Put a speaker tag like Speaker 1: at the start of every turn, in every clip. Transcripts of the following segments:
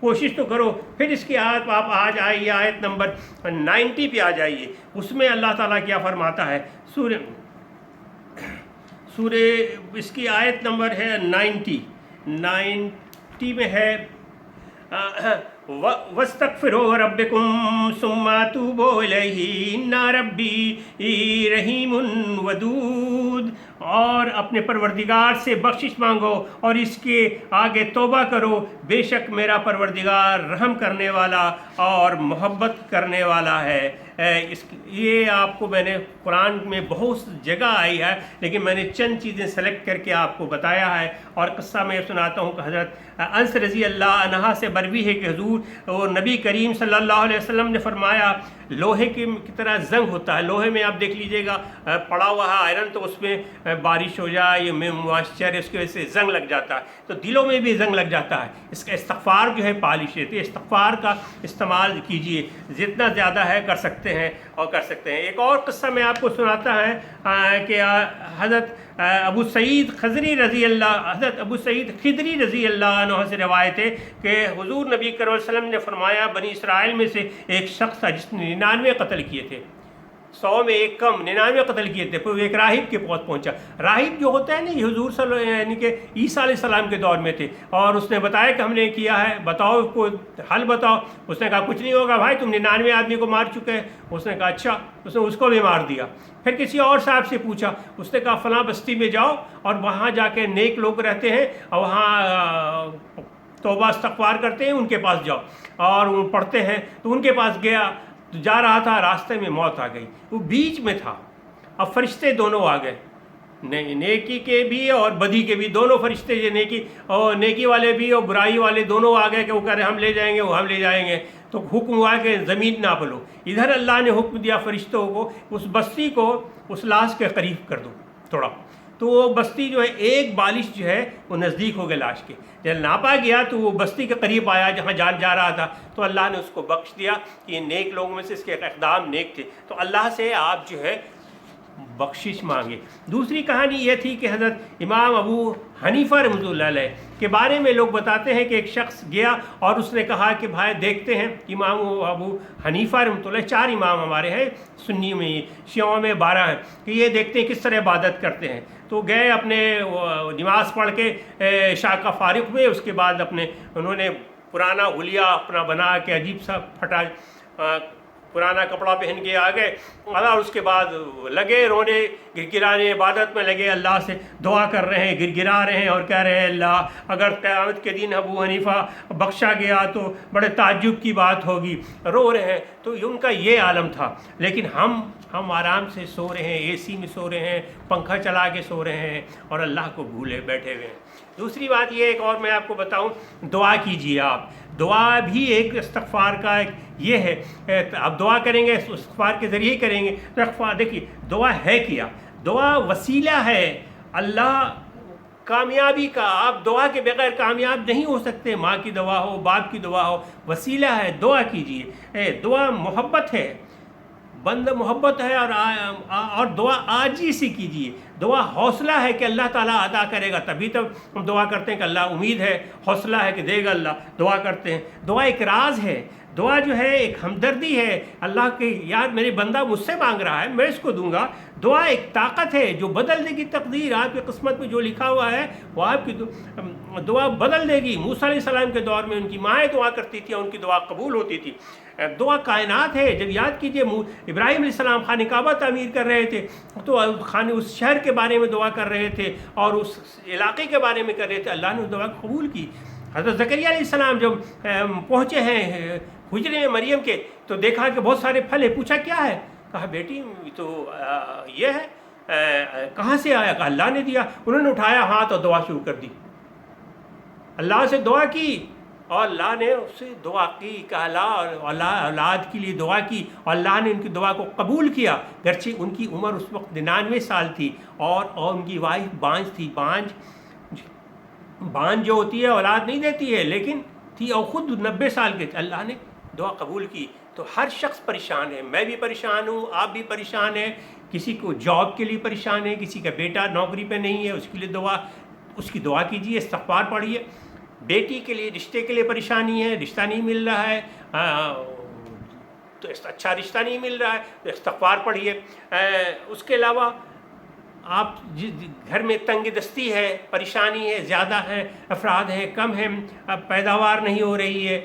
Speaker 1: کوشش تو کرو. پھر اس کی آیت آپ آج آئیے آیت نمبر 90 پہ آ جائیے. اس میں اللہ تعالیٰ کیا فرماتا ہے؟ سورہ اس کی آیت نمبر ہے 90 میں ہے وَاسْتَغْفِرُوا رَبَّكُمْ ثُمَّ تُوبُوا إِلَيْهِ إِنَّ رَبِّي رَحِيمٌ وَدُودٌ. اور اپنے پروردگار سے بخشش مانگو اور اس کے آگے توبہ کرو، بے شک میرا پروردگار رحم کرنے والا اور محبت کرنے والا ہے. یہ آپ کو میں نے قرآن میں بہت جگہ آئی ہے، لیکن میں نے چند چیزیں سلیکٹ کر کے آپ کو بتایا ہے. اور قصہ میں سناتا ہوں کہ حضرت انس رضی اللہ عنہ سے بروی ہے کہ حضور وہ نبی کریم صلی اللہ علیہ وسلم نے فرمایا لوہے کی طرح زنگ ہوتا ہے. لوہے میں آپ دیکھ لیجئے گا پڑا ہوا ہے آئرن، تو اس میں بارش ہو جائے یا موائسچر اس کی وجہ سے زنگ لگ جاتا ہے، تو دلوں میں بھی زنگ لگ جاتا ہے. اس کا استغفار جو ہے پالش ہے، تو استغفار کا استعمال کیجئے، جتنا زیادہ ہے کر سکتے ہیں اور کر سکتے ہیں. ایک اور قصہ میں آپ کو سناتا ہے کہ حضرت ابو سعید خضری رضی اللہ عنہ سے روایت ہے کہ حضور نبی کریم صلی اللہ علیہ وسلم نے فرمایا بنی اسرائیل میں سے ایک شخص تھا جس نے 99 قتل کیے تھے، 100 میں ایک کم، 99 قتل کیے تھے. پھر ایک راہب کے پاس پہنچا. راہب جو ہوتا ہے نا یہ حضور صلی اللہ یعنی کہ عیسیٰ علیہ السلام کے دور میں تھے، اور اس نے بتایا کہ ہم نے کیا ہے، بتاؤ کو حل بتاؤ. اس نے کہا کچھ نہیں ہوگا بھائی، تم 99 آدمی کو مار چکے ہیں. اس نے کہا اچھا. اس نے اس کو بھی مار دیا. پھر کسی اور صاحب سے پوچھا، اس نے کہا فلاں بستی میں جاؤ اور وہاں جا کے نیک لوگ رہتے ہیں اور وہاں توبہ استغفار کرتے ہیں، ان کے پاس جاؤ اور وہ پڑھتے ہیں. تو ان کے پاس گیا، تو جا رہا تھا، راستے میں موت آ گئی. وہ بیچ میں تھا. اب فرشتے دونوں آ گئے، نیکی کے بھی اور بدی کے بھی. دونوں فرشتے یہ نیکی والے بھی اور برائی والے دونوں آ گئے کہ وہ کہہ رہے ہم لے جائیں گے، وہ ہم لے جائیں گے. تو حکم ہوا کہ زمین ناپ لو. ادھر اللہ نے حکم دیا فرشتوں کو اس بستی کو اس لاش کے قریب کر دو تھوڑا. تو وہ بستی جو ہے ایک بالش جو ہے وہ نزدیک ہو گئے لاش کے. جب ناپا گیا تو وہ بستی کے قریب آیا جہاں جان جا رہا تھا. تو اللہ نے اس کو بخش دیا کہ یہ نیک لوگوں میں سے اس کے اقدام نیک تھے. تو اللہ سے آپ جو ہے بخشش مانگے. دوسری کہانی یہ تھی کہ حضرت امام ابو حنیفہ رحمۃ اللہ علیہ کے بارے میں لوگ بتاتے ہیں کہ ایک شخص گیا اور اس نے کہا کہ بھائی دیکھتے ہیں امام ابو حنیفہ رحمۃ اللہ، 4 امام ہمارے ہیں سنی میں، شیعوں میں 12 ہیں، کہ یہ دیکھتے ہیں کس طرح عبادت کرتے ہیں. تو گئے اپنے نماز پڑھ کے عشاء کا فارغ ہوئے. اس کے بعد انہوں نے پرانا حلیہ اپنا بنا کے عجیب سا پھٹا پرانا کپڑا پہن کے آ گئے اور اس کے بعد لگے رونے گرگرانے، عبادت میں لگے، اللہ سے دعا کر رہے ہیں، گرگرا رہے ہیں اور کہہ رہے ہیں اللہ اگر قیامت کے دن ابو حنیفہ بخشا گیا تو بڑے تعجب کی بات ہوگی، رو رہے ہیں. تو ان کا یہ عالم تھا. لیکن ہم آرام سے سو رہے ہیں، اے سی میں سو رہے ہیں، پنکھا چلا کے سو رہے ہیں اور اللہ کو بھولے بیٹھے ہوئے ہیں. دوسری بات یہ ایک اور میں آپ کو بتاؤں، دعا کیجیے آپ. دعا بھی ایک استغفار کا ایک یہ ہے. آپ دعا کریں گے استغفار کے ذریعے کریں گے. استغفار دیکھیے دعا ہے کیا، دعا وسیلہ ہے اللہ کامیابی کا. آپ دعا کے بغیر کامیاب نہیں ہو سکتے. ماں کی دعا ہو، باپ کی دعا ہو، وسیلہ ہے. دعا کیجیے. دعا محبت ہے، بند محبت ہے اور دعا عاجزی سے کیجیے. دعا حوصلہ ہے کہ اللہ تعالیٰ عطا کرے گا. تبھی تو ہم دعا کرتے ہیں کہ اللہ امید ہے، حوصلہ ہے کہ دے گا اللہ. دعا کرتے ہیں. دعا ایک راز ہے. دعا جو ہے ایک ہمدردی ہے اللہ کی، یار میرے بندہ مجھ سے مانگ رہا ہے میں اس کو دوں گا. دعا ایک طاقت ہے جو بدل دے گی تقدیر. آپ کی قسمت میں جو لکھا ہوا ہے وہ آپ کی دعا بدل دے گی. موسیٰ علیہ السلام کے دور میں ان کی مائیں دعا کرتی تھی اور ان کی دعا قبول ہوتی تھی. دعا کائنات ہے. جب یاد کیجئے ابراہیم علیہ السلام خانہ کعبہ تعمیر کر رہے تھے تو اس شہر کے بارے میں دعا کر رہے تھے اور اس علاقے کے بارے میں کر رہے تھے. اللہ نے اس دعا کو قبول کی. حضرت زکریا علیہ السلام جب پہنچے ہیں حجرے میں مریم کے تو دیکھا کہ بہت سارے پھل ہے. پوچھا کیا ہے؟ کہا بیٹی تو یہ ہے. کہاں سے آیا؟ کہا اللہ نے دیا. انہوں نے اٹھایا ہاتھ اور دعا شروع کر دی. اللہ سے دعا کی اور اللہ نے اس سے دعا کی کہ اللہ اولاد کے لیے دعا کی اور اللہ نے ان کی دعا کو قبول کیا. گرچہ ان کی عمر اس وقت 99 سال تھی اور ان کی وائف بانج تھی. بانج جو ہوتی ہے اولاد نہیں دیتی ہے لیکن تھی اور خود 90 سال کے تھے. اللہ نے دعا قبول کی. تو ہر شخص پریشان ہے. میں بھی پریشان ہوں، آپ بھی پریشان ہیں. کسی کو جاب کے لیے پریشان ہے، کسی کا بیٹا نوکری پہ نہیں ہے، اس کے لیے اس کی دعا کیجیے، استغفار پڑھیے. بیٹی کے لیے رشتے کے لیے پریشانی ہے، رشتہ نہیں مل رہا ہے، تو اچھا رشتہ نہیں مل رہا ہے تو استغفار پڑھیے۔ اس کے علاوہ آپ گھر میں تنگ دستی ہے، پریشانی ہے، زیادہ ہیں افراد ہیں، کم ہیں، اب پیداوار نہیں ہو رہی ہے،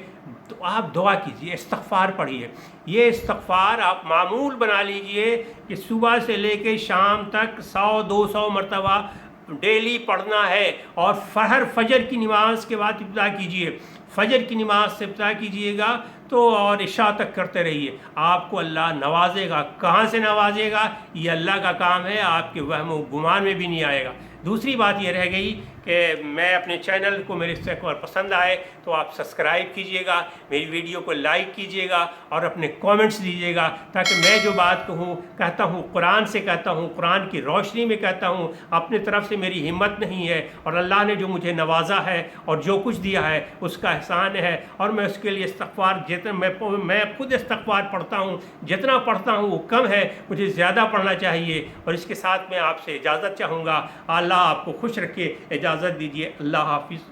Speaker 1: تو آپ دعا کیجئے، استغفار پڑھیے۔ یہ استغفار آپ معمول بنا لیجئے کہ صبح سے لے کے شام تک 100-200 مرتبہ ڈیلی پڑھنا ہے، اور ہر فجر کی نماز کے بعد ابتدا کیجئے، فجر کی نماز سے ابتدا کیجئے گا تو اور عشاء تک کرتے رہیے، آپ کو اللہ نوازے گا۔ کہاں سے نوازے گا یہ اللہ کا کام ہے، آپ کے وہم و گمان میں بھی نہیں آئے گا۔ دوسری بات یہ رہ گئی کہ میں اپنے چینل کو میرے استقبال پسند آئے تو آپ سبسکرائب کیجئے گا، میری ویڈیو کو لائک کیجئے گا اور اپنے کومنٹس دیجئے گا، تاکہ میں جو بات کہتا ہوں قرآن سے کہتا ہوں، قرآن کی روشنی میں کہتا ہوں، اپنے طرف سے میری ہمت نہیں ہے، اور اللہ نے جو مجھے نوازا ہے اور جو کچھ دیا ہے اس کا احسان ہے، اور میں اس کے لیے استغفار میں خود استغفار پڑھتا ہوں، جتنا پڑھتا ہوں وہ کم ہے، مجھے زیادہ پڑھنا چاہیے۔ اور اس کے ساتھ میں آپ سے اجازت چاہوں گا، اللہ آپ کو خوش رکھے، اجازت دیجیے، اللہ حافظ۔